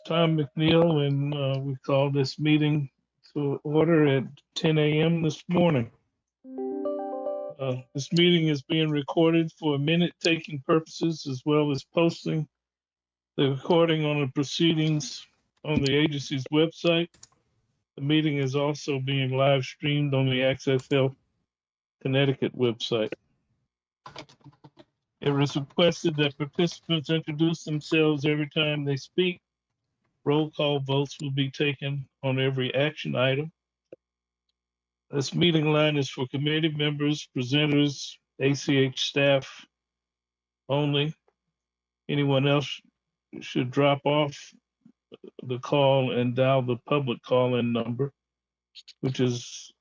Tom McNeil, and we call this meeting to order at 10 a.m. this morning. This meeting is being recorded for minute-taking purposes, as well as posting the recording on the proceedings on the agency's website. The meeting is also being live streamed on the Access Health Connecticut website. It is requested that participants introduce themselves every time they speak. Roll call votes will be taken on every action item. This meeting line is for committee members, presenters, ACH staff only. Anyone else should drop off the call and dial the public call-in number, which is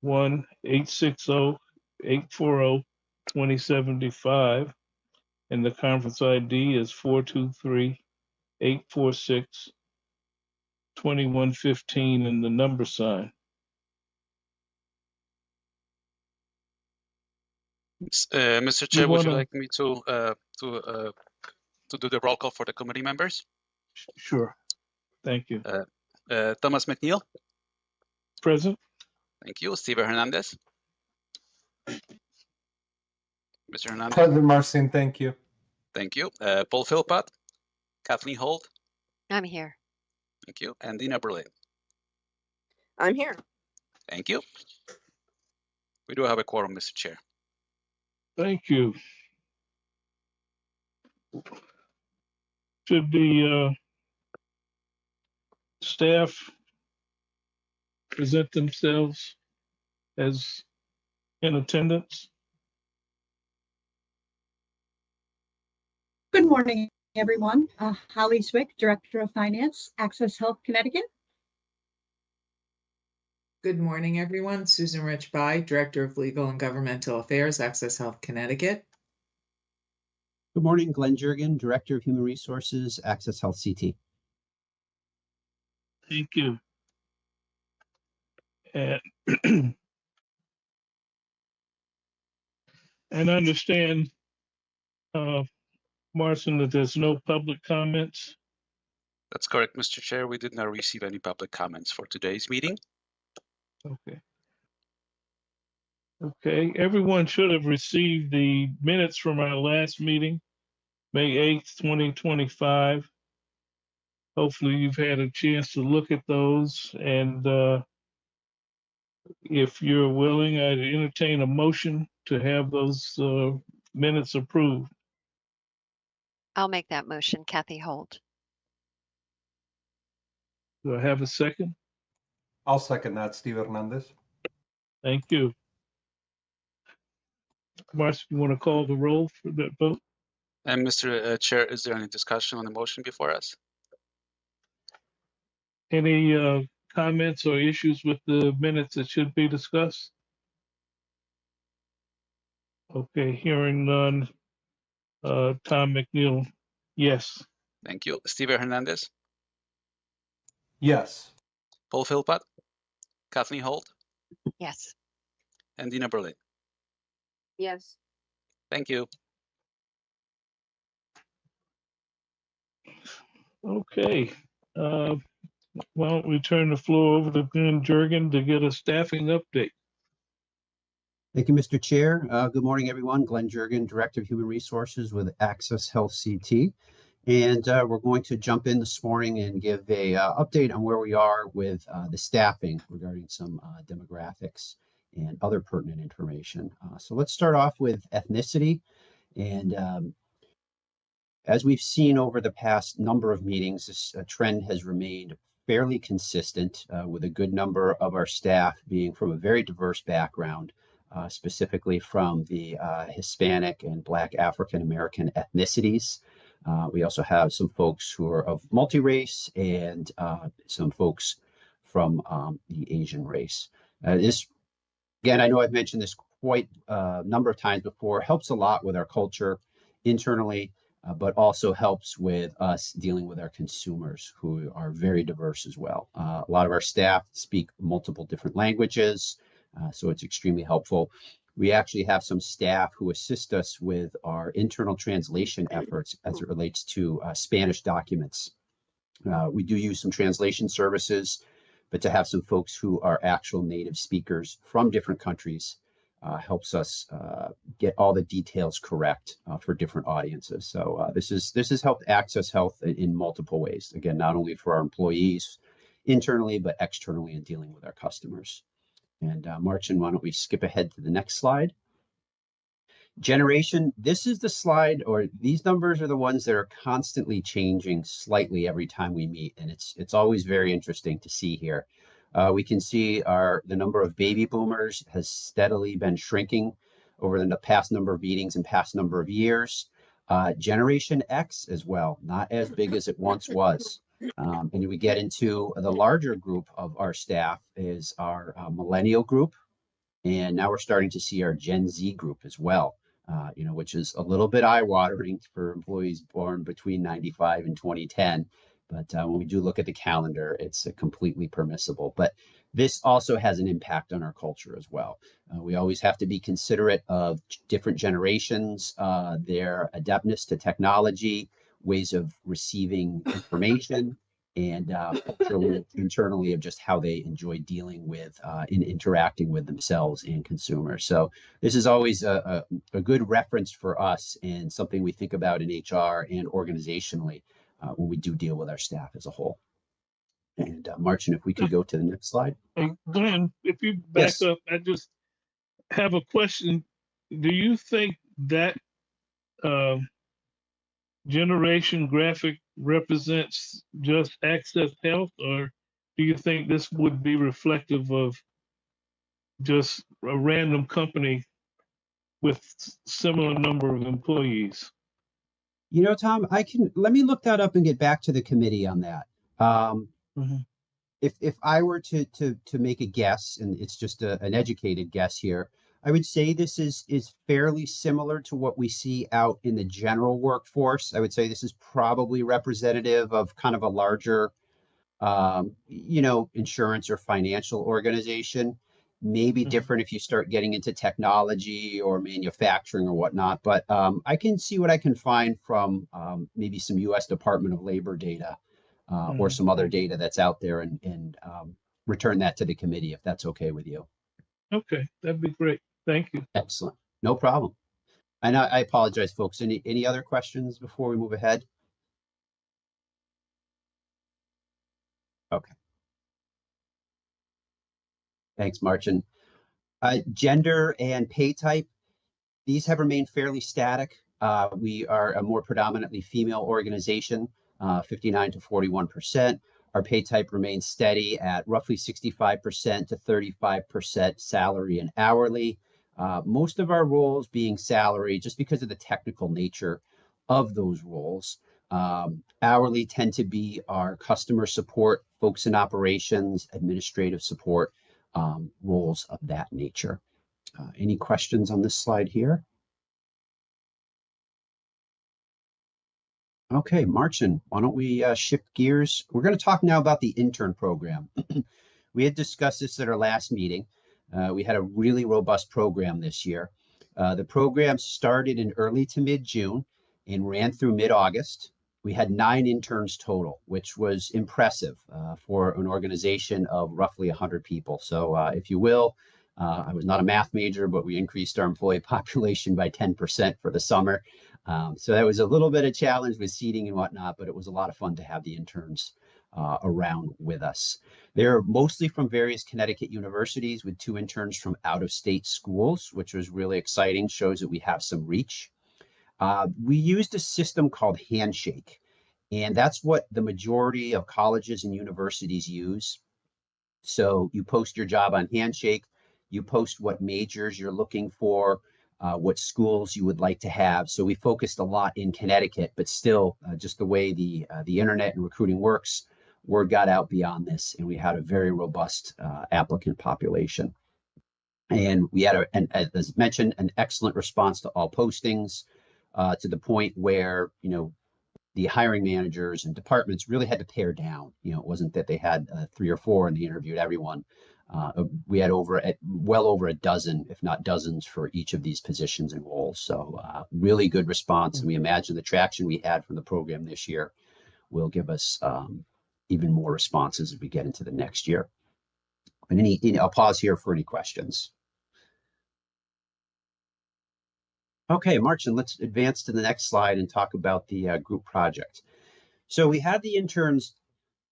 1-860-840-2075, and the conference ID is 423-846-2115 and the number sign. Mr. Chair, would you like me to do the roll call for the committee members? Sure. Thank you. Thomas McNeil. Present. Thank you. Steven Hernandez. Mr. Hernandez. President Marcin, thank you. Thank you. Paul Philpott. Kathleen Holt. I'm here. Thank you. And Dina Berlin. I'm here. Thank you. We do have a quorum, Mr. Chair. Thank you. Should the staff present themselves as in attendance? Good morning, everyone. Holly Zwick, Director of Finance, Access Health Connecticut. Good morning, everyone. Susan Rich-By, Director of Legal and Governmental Affairs, Access Health Connecticut. Good morning, Glenn Jurgen, Director of Human Resources, Access Health CT. Thank you. And and understand, Marcin, that there's no public comments. That's correct, Mr. Chair. We did not receive any public comments for today's meeting. Okay. Okay, everyone should have received the minutes from our last meeting, May 8th, 2025. Hopefully you've had a chance to look at those, and if you're willing, I'd entertain a motion to have those minutes approved. I'll make that motion, Kathy Holt. Do I have a second? I'll second that, Steve Hernandez. Thank you. Marcin, you want to call the roll for that vote? And Mr. Chair, is there any discussion on the motion before us? Any comments or issues with the minutes that should be discussed? Okay, hearing none. Tom McNeil, yes. Thank you. Steven Hernandez. Yes. Paul Philpott. Kathleen Holt. Yes. And Dina Berlin. Yes. Thank you. Okay. Why don't we turn the floor over to Glenn Jurgen to get a staffing update. Thank you, Mr. Chair. Good morning, everyone. Glenn Jurgen, Director of Human Resources with Access Health CT. And we're going to jump in this morning and give a update on where we are with the staffing regarding some demographics and other pertinent information. So let's start off with ethnicity. And as we've seen over the past number of meetings, this trend has remained fairly consistent with a good number of our staff being from a very diverse background, specifically from the Hispanic and Black African American ethnicities. We also have some folks who are of multi-race and some folks from the Asian race. This, again, I know I've mentioned this quite a number of times before, helps a lot with our culture internally, but also helps with us dealing with our consumers who are very diverse as well. A lot of our staff speak multiple different languages, so it's extremely helpful. We actually have some staff who assist us with our internal translation efforts as it relates to Spanish documents. We do use some translation services, but to have some folks who are actual native speakers from different countries helps us get all the details correct for different audiences. So this has helped Access Health in multiple ways. Again, not only for our employees internally, but externally in dealing with our customers. And Marcin, why don't we skip ahead to the next slide? Generation, this is the slide, or these numbers are the ones that are constantly changing slightly every time we meet. And it's always very interesting to see here. We can see the number of baby boomers has steadily been shrinking over the past number of meetings and past number of years. Generation X as well, not as big as it once was. And we get into the larger group of our staff is our millennial group. And now we're starting to see our Gen Z group as well, which is a little bit eye-watering for employees born between 95 and 2010. But when we do look at the calendar, it's completely permissible. But this also has an impact on our culture as well. We always have to be considerate of different generations, their adeptness to technology, ways of receiving information, and internally of just how they enjoy dealing with and interacting with themselves and consumers. So this is always a good reference for us and something we think about in HR and organizationally when we do deal with our staff as a whole. And Marcin, if we could go to the next slide. Hey, Glenn, if you back Yes. up, I just have a question. Do you think that generation graphic represents just Access Health, or do you think this would be reflective of just a random company with similar number of employees? Tom, let me look that up and get back to the committee on that. If I were to make a guess, and it's just an educated guess here, I would say this is fairly similar to what we see out in the general workforce. I would say this is probably representative of kind of a larger, insurance or financial organization. Maybe different if you start getting into technology or manufacturing or whatnot. But I can see what I can find from maybe some U.S. Department of Labor data or some other data that's out there and return that to the committee if that's okay with you. Okay, that'd be great. Thank you. Excellent. No problem. And I apologize, folks. Any other questions before we move ahead? Okay. Thanks, Marcin. Gender and pay type, these have remained fairly static. We are a more predominantly female organization, 59 to 41%. Our pay type remains steady at roughly 65% to 35% salary and hourly. Most of our roles being salary just because of the technical nature of those roles. Hourly tend to be our customer support, folks in operations, administrative support, roles of that nature. Any questions on this slide here? Okay, Marcin, why don't we shift gears? We're going to talk now about the intern program. We had discussed this at our last meeting. We had a really robust program this year. The program started in early to mid-June and ran through mid-August. We had 9 interns total, which was impressive for an organization of roughly 100 people. So if you will, I was not a math major, but we increased our employee population by 10% for the summer. So that was a little bit of challenge with seating and whatnot, but it was a lot of fun to have the interns around with us. They're mostly from various Connecticut universities with 2 interns from out-of-state schools, which was really exciting, shows that we have some reach. We used a system called Handshake, and that's what the majority of colleges and universities use. So you post your job on Handshake, you post what majors you're looking for, what schools you would like to have. So we focused a lot in Connecticut, but still just the way the internet and recruiting works, word got out beyond this, and we had a very robust applicant population. And we had, as mentioned, an excellent response to all postings, to the point where, the hiring managers and departments really had to pare down. It wasn't that they had 3 or 4 and they interviewed everyone. We had well over a dozen, if not dozens, for each of these positions and roles. So really good response. And we imagine the traction we had from the program this year will give us even more responses as we get into the next year. And I'll pause here for any questions. Okay, Martin, let's advance to the next slide and talk about the group project. So we had the interns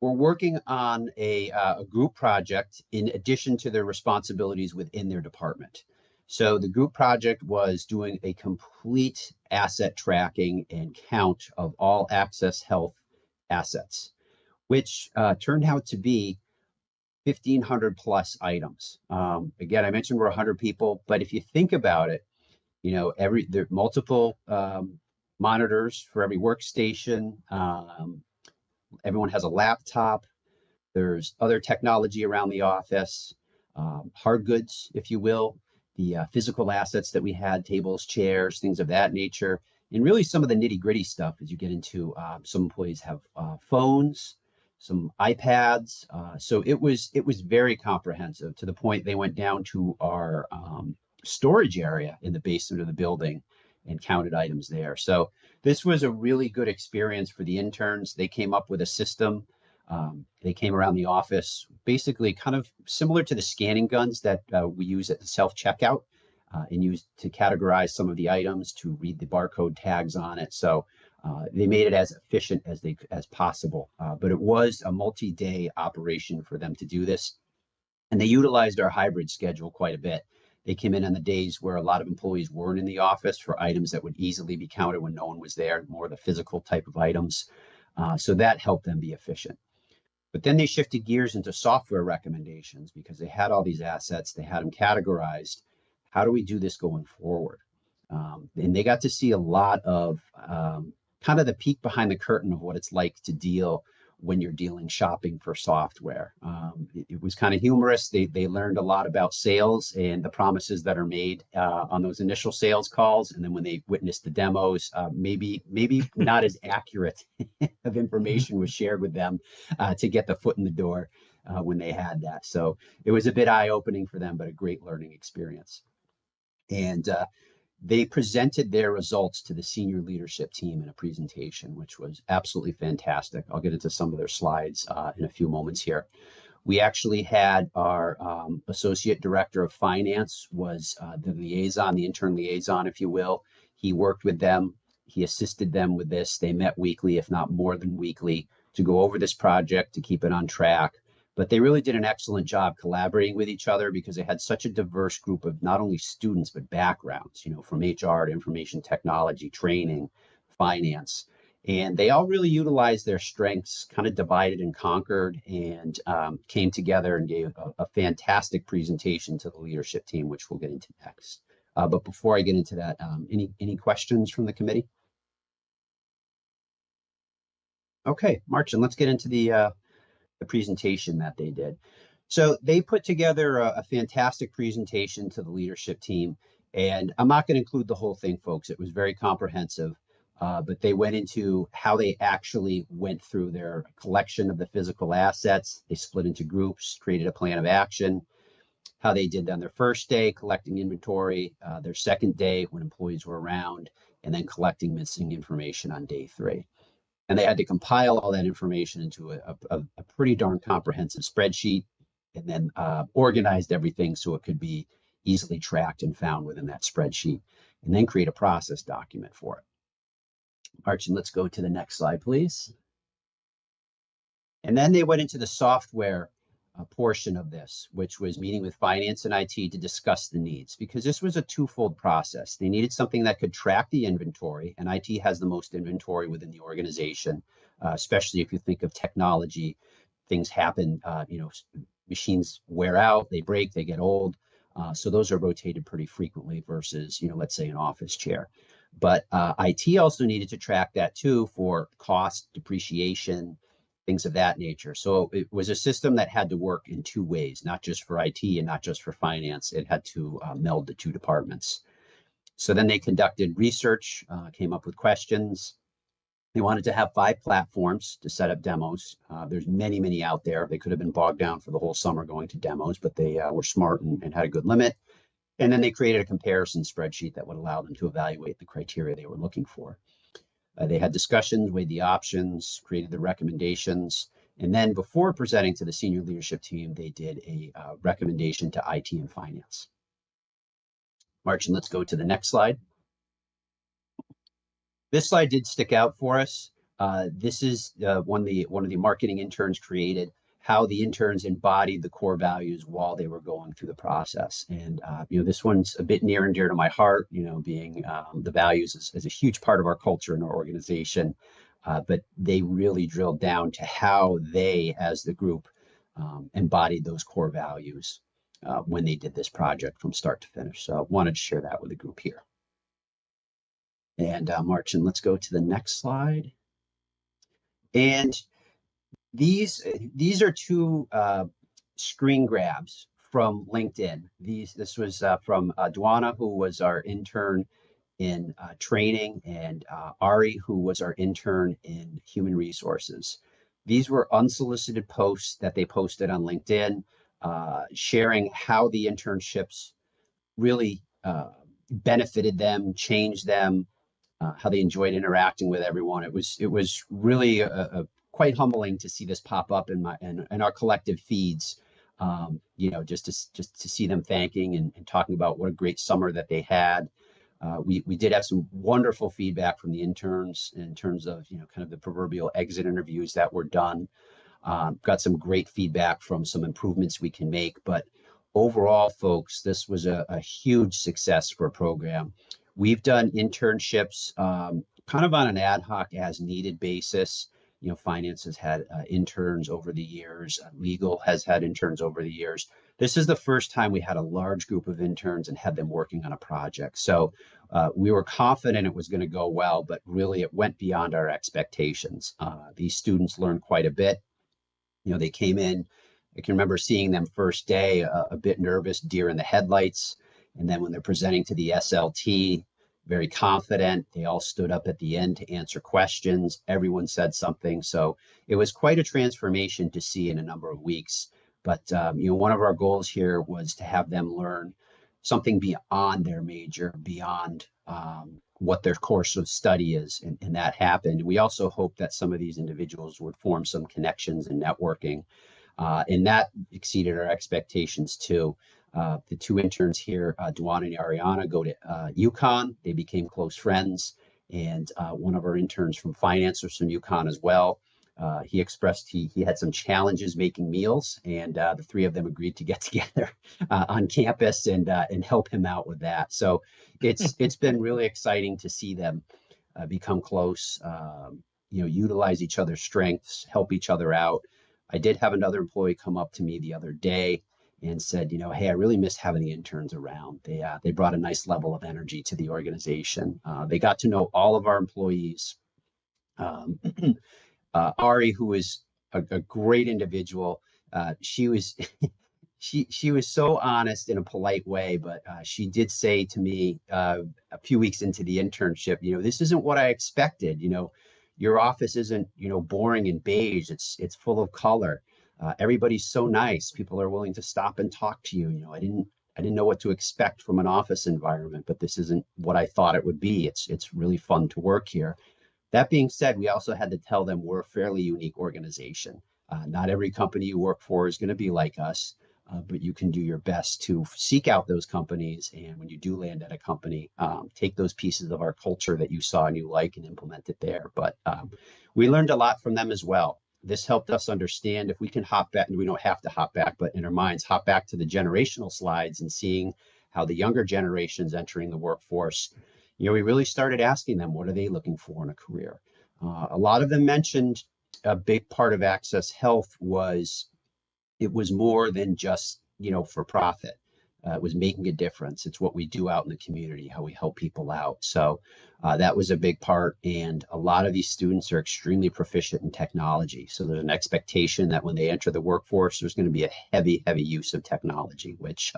were working on a group project in addition to their responsibilities within their department. So the group project was doing a complete asset tracking and count of all Access Health assets, which turned out to be 1,500 plus items. Again, I mentioned we're 100 people, but if you think about it, you know, there are multiple monitors for every workstation. Everyone has a laptop. There's other technology around the office, hard goods, if you will, the physical assets that we had, tables, chairs, things of that nature, and really some of the nitty gritty stuff as you get into some employees have phones, some iPads. So it was very comprehensive to the point they went down to our storage area in the basement of the building and counted items there. So this was a really good experience for the interns. They came up with a system. They came around the office, basically kind of similar to the scanning guns that we use at the self-checkout and use to categorize some of the items, to read the barcode tags on it. So they made it as efficient as possible. But it was a multi-day operation for them to do this. And they utilized our hybrid schedule quite a bit. They came in on the days where a lot of employees weren't in the office for items that would easily be counted when no one was there, more the physical type of items. So that helped them be efficient. But then they shifted gears into software recommendations because they had all these assets, they had them categorized. How do we do this going forward? And they got to see a lot of kind of the peek behind the curtain of what it's like to deal when you're dealing shopping for software. It was kind of humorous. They learned a lot about sales and the promises that are made on those initial sales calls. And then when they witnessed the demos, maybe not as accurate of information was shared with them to get the foot in the door when they had that. So it was a bit eye-opening for them, but a great learning experience. And they presented their results to the senior leadership team in a presentation, which was absolutely fantastic. I'll get into some of their slides in a few moments here. We actually had our associate director of finance was the liaison, the intern liaison, if you will. He worked with them. He assisted them with this. They met weekly, if not more than weekly, to go over this project, to keep it on track. But they really did an excellent job collaborating with each other because they had such a diverse group of not only students, but backgrounds, you know, from HR to information technology, training, finance. And they all really utilized their strengths, kind of divided and conquered, and came together and gave a fantastic presentation to the leadership team, which we'll get into next. But before I get into that, any questions from the committee? Okay, Martin, let's get into the presentation that they did. So they put together a fantastic presentation to the leadership team, and I'm not going to include the whole thing, folks. It was very comprehensive, but they went into how they actually went through their collection of the physical assets. They split into groups, created a plan of action, how they did on their first day, collecting inventory, their second day when employees were around, and then collecting missing information on day 3. And they had to compile all that information into a pretty darn comprehensive spreadsheet, and then organized everything so it could be easily tracked and found within that spreadsheet, and then create a process document for it. Archie, let's go to the next slide, please. And then they went into the software portion of this, which was meeting with finance and IT to discuss the needs, because this was a twofold process. They needed something that could track the inventory, and IT has the most inventory within the organization, especially if you think of technology. Things happen, you know, machines wear out, they break, they get old. So those are rotated pretty frequently versus, you know, let's say an office chair. But IT also needed to track that too for cost, depreciation, things of that nature. So it was a system that had to work in 2 ways, not just for IT and not just for finance. It had to meld the 2 departments. So then they conducted research, came up with questions. They wanted to have 5 platforms to set up demos. There's many out there. They could have been bogged down for the whole summer going to demos, but they were smart and had a good limit. And then they created a comparison spreadsheet that would allow them to evaluate the criteria they were looking for. They had discussions, weighed the options, created the recommendations, and then before presenting to the senior leadership team, they did a recommendation to IT and finance. Martin, let's go to the next slide. This slide did stick out for us. This is one of the marketing interns created, how the interns embodied the core values while they were going through the process. And this one's a bit near and dear to my heart, being the values is a huge part of our culture and our organization. But they really drilled down to how they, as the group, embodied those core values when they did this project from start to finish. So I wanted to share that with the group here. And Martin, let's go to the next slide. And these are two screen grabs from LinkedIn. This was from Dwana, who was our intern in training, and Ari, who was our intern in human resources. These were unsolicited posts that they posted on LinkedIn, sharing how the internships really benefited them, changed them, how they enjoyed interacting with everyone. It was really quite humbling to see this pop up in our collective feeds. Just to see them thanking and talking about what a great summer that they had. We did have some wonderful feedback from the interns in terms of kind of the proverbial exit interviews that were done. Got some great feedback from some improvements we can make, but overall, folks, this was a huge success for a program. We've done internships kind of on an ad hoc as needed basis. Finance has had interns over the years. Legal has had interns over the years. This is the first time we had a large group of interns and had them working on a project. So we were confident it was going to go well, but really it went beyond our expectations. These students learned quite a bit. They came in, I can remember seeing them first day a bit nervous, deer in the headlights. And then when they're presenting to the SLT, very confident. They all stood up at the end to answer questions. Everyone said something. So it was quite a transformation to see in a number of weeks. But one of our goals here was to have them learn something beyond their major, beyond what their course of study is, and that happened. We also hope that some of these individuals would form some connections and networking, and that exceeded our expectations too. The two interns here, Dwana and Ariana, go to UConn. They became close friends, and one of our interns from finance was from UConn as well. He expressed he had some challenges making meals, and the three of them agreed to get together on campus and help him out with that. So it's been really exciting to see them become close, utilize each other's strengths, help each other out. I did have another employee come up to me the other day and said, hey, I really missed having the interns around. They brought a nice level of energy to the organization. They got to know all of our employees. Ari, who is a great individual, she was she was so honest in a polite way, but she did say to me a few weeks into the internship, this isn't what I expected. Your office isn't boring and beige. It's full of color. Everybody's so nice. People are willing to stop and talk to you. I didn't know what to expect from an office environment, but this isn't what I thought it would be. It's really fun to work here. That being said, we also had to tell them we're a fairly unique organization. Not every company you work for is going to be like us, but you can do your best to seek out those companies. And when you do land at a company, take those pieces of our culture that you saw and you like and implement it there. But we learned a lot from them as well. This helped us understand if we can hop back, and we don't have to hop back, but in our minds, hop back to the generational slides and seeing how the younger generations entering the workforce, we really started asking them, what are they looking for in a career? A lot of them mentioned a big part of Access Health was it was more than just, for profit. It was making a difference. It's what we do out in the community, how we help people out. So that was a big part. And a lot of these students are extremely proficient in technology. So there's an expectation that when they enter the workforce, there's going to be a heavy, heavy use of technology, which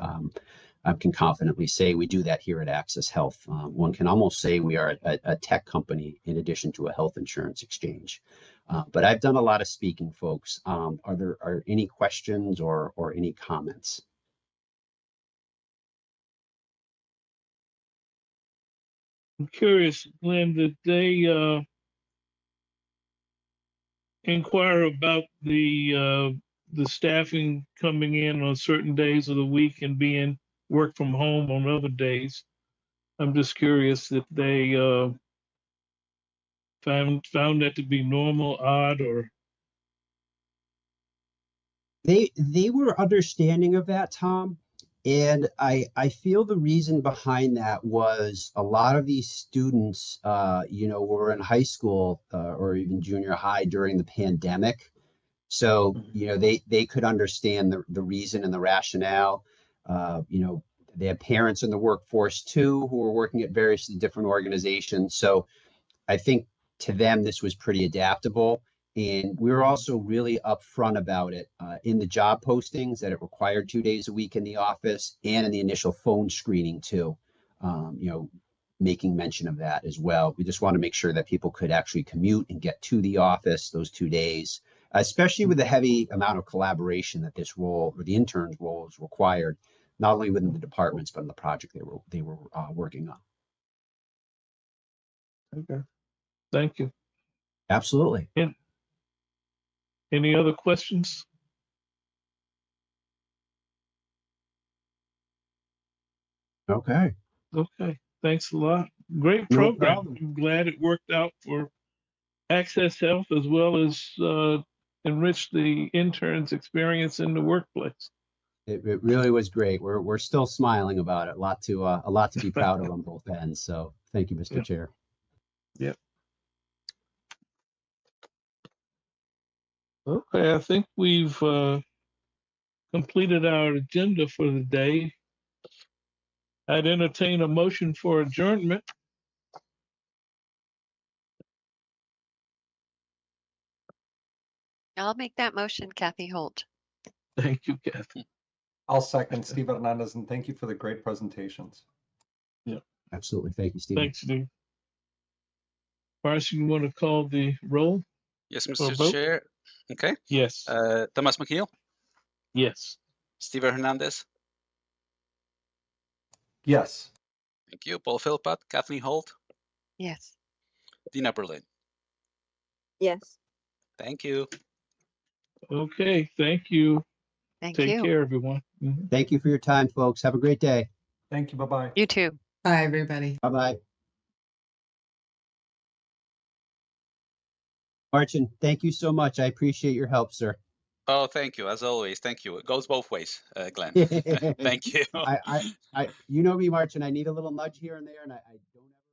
I can confidently say we do that here at Access Health. One can almost say we are a tech company in addition to a health insurance exchange. But I've done a lot of speaking, folks. Are there any questions or any comments? I'm curious, Glenn, did they inquire about the staffing coming in on certain days of the week and being work from home on other days. I'm just curious if they found that to be normal, odd, or They were understanding of that, Tom. And I feel the reason behind that was a lot of these students, were in high school or even junior high during the pandemic. So, they could understand the reason and the rationale. They have parents in the workforce too, who are working at various different organizations. So I think to them, this was pretty adaptable. And we were also really upfront about it in the job postings that it required 2 days a week in the office and in the initial phone screening too, making mention of that as well. We just want to make sure that people could actually commute and get to the office those 2 days, especially with the heavy amount of collaboration that this role or the intern's role is required, not only within the departments, but in the project they were working on. okay. Thank you. Absolutely. Any other questions? Okay. Okay, thanks a lot. Great No program. problem. I'm glad it worked out for Access Health as well as enrich the interns' experience in the workplace. It really was great. We're still smiling about it. A lot to be proud of on both ends. So thank you, Mr. Yeah. Chair. Yep. Okay, I think we've completed our agenda for the day. I'd entertain a motion for adjournment. I'll make that motion, Kathy Holt. Thank you, Kathy. I'll second Steve Hernandez, and thank you for the great presentations. Absolutely. Thank you, Stephen. Thanks, Steve. Marcy, you want to call the roll? Yes, Or Mr. vote? Chair. Okay. Yes. Thomas McKeel, Yes. Steve Hernandez. Yes. Thank you. Paul Philpott, Kathleen Holt, Yes. Dina Berlin. Yes. Thank you. Okay, thank you. Thank Take you. care, everyone. Mhm. Thank you for your time, folks. Have a great day. Thank you. Bye-bye. You too. Bye, everybody. Bye-bye. Marcin, thank you so much. I appreciate your help, sir. Oh, thank you. As always, thank you. It goes both ways, Glenn. Thank you. You know me, Marcin. I need a little nudge here and there, and I don't ever.